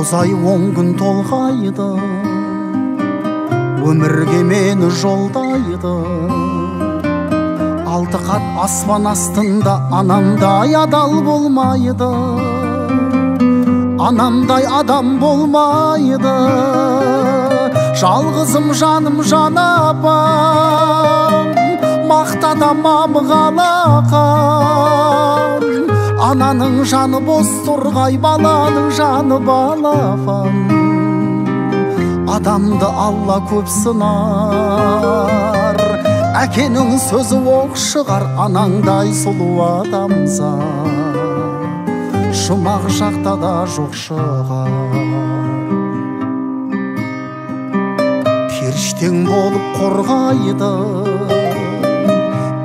Тозай 10 күн толғайды, өмірге мені жолдайды. 6 қат аспан астында анамдай адал болмайды, анамдай адам болмайды. Жалғызым жаным жанапам, мақтада мамығалақан. Ананың жаны бос тұрғай, баланың жаны балапан. Адамды Алла көп сынар, әкенің сөзі оқ шығар. Анаңдай сұлу адамза жұмақ жақта да жоқ шығар. Періштең болып қорғайды,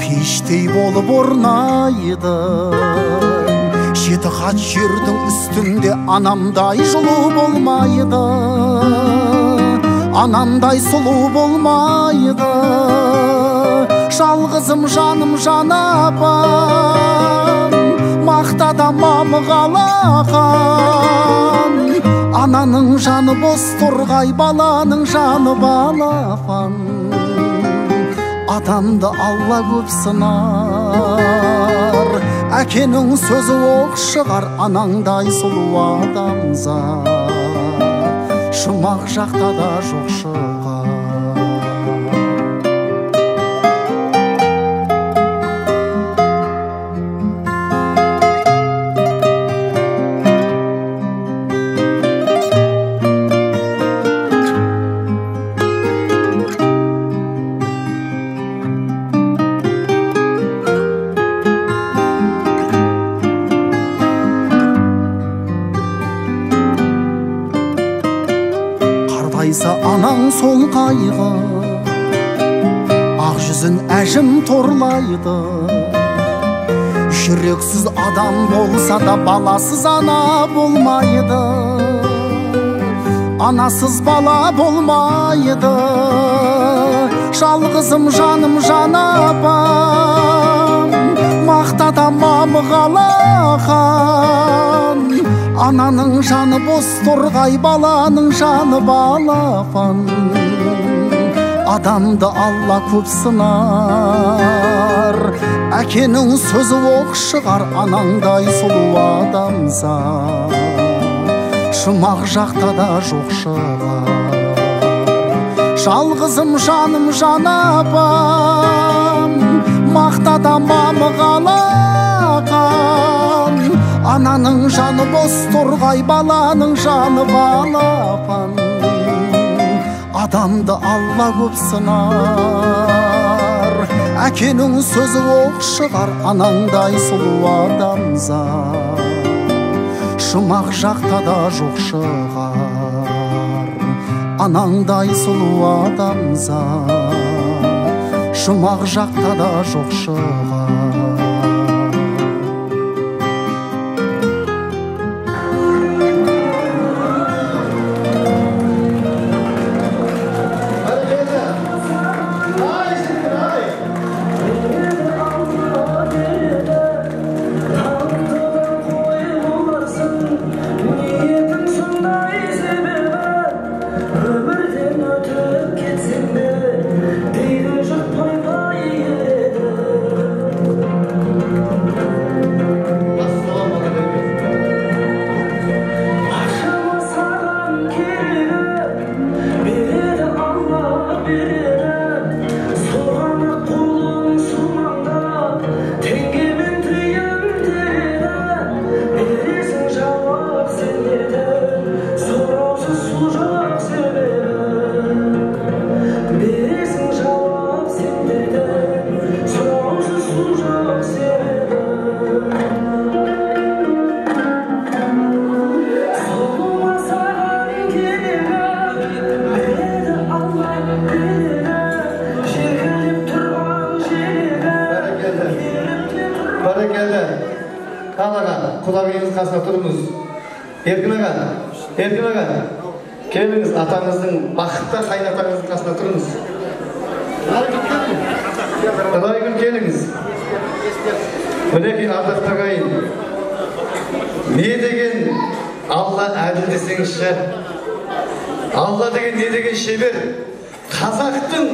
пештей болып орнайды. 7 қат жердің үстінде анамдай жылу болмайды, анамдай сұлу болмайды. Жалғызым жаным жанапам, мақтада мамығалақан. Ананың жаны бос тұрғай, баланың жаны балапан. Адамды Алла көп сынар, әкенің сөзі оқ шығар. Анаңдай сұлу адамза жұмақ жақта да жоқ шығар. Анаң сол қайғы, ақ жүзін әжім торлайды. Жүрексіз адам болса да баласыз ана болмайды, анасыз бала болмайды. Жалғызым жаным жанапам, мақтада мамығалақан. Ананың жаны бос тұрғай, баланың жаны балапан. Адамды Алла көп сынар, әкенің сөзі оқ шығар. Анаңдай сұлу адамза жұмақ жақта да жоқ шығар. Жалғызым жаным жанапам, мақтада мамығалақан. Ананың жаны бос тұрғай, баланың жаны балапан. Адамды Алла көп сынар, әкенің сөзі оқ шығар. Анаңдай сұлу адамза жұмақ жақта да жоқ шығар. Анаңдай сұлу адамза жұмақ жақта да жоқ шығар. Құдағиыңыз қасына тұрыңыз. Еркін аға, келіңіз, атаңыздың бақытты қайнатаңыздың қасына тұрыңыз. Құдағиым келіңіз. Мінекей ардақты ағайын, не деген Алла әділ десеңізші. Алла деген не деген шебер. Қазақтың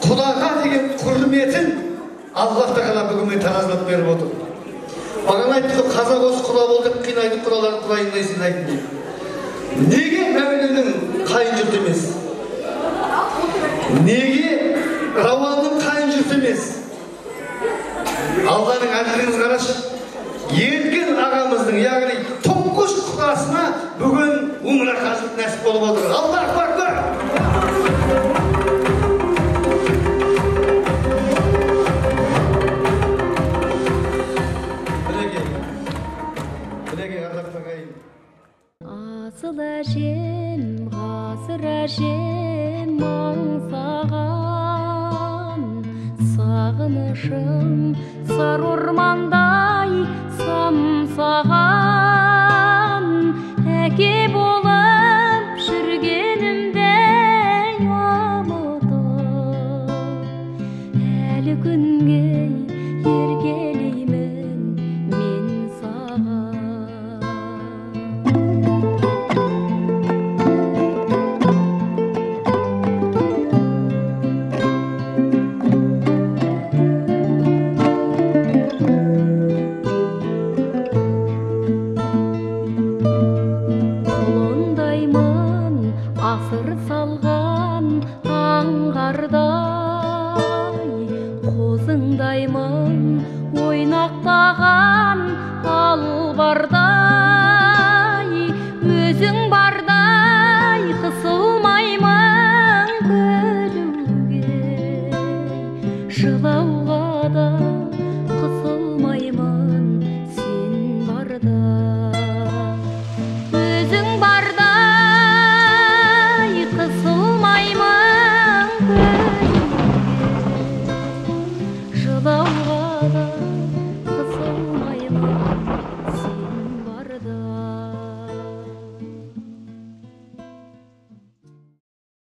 құдаға деген құрметін Аллах тағала бүгін таразылап беріп отыр. Бағана айтты, қазақ осы құда болды, қинайды құдалар құдайындай сыйлайтын дейді. Неге Мәуленнің қайын жұрт емес? Неге Рауанның қайын жұрт емес? Алланың әділіңіз қарашы. Ерген ағамыздың, яғни тұңғыш құдасына бүгін умра қажып нәсіп болып отыр. Аллаху акбар! Асыл әжем, ғасыр әжем аңсаған, сағынышым сар ормандай самсаған, әке болып жүргенімде ұмытып, әлі күнге еркелеймін мен саған. Асыр салған аңғардай, қозыңдаймын ойнақтаған албардай, өзің бардай қысылмаймын күлуге, жылауға да қысылмаймын сен барда, өзің барда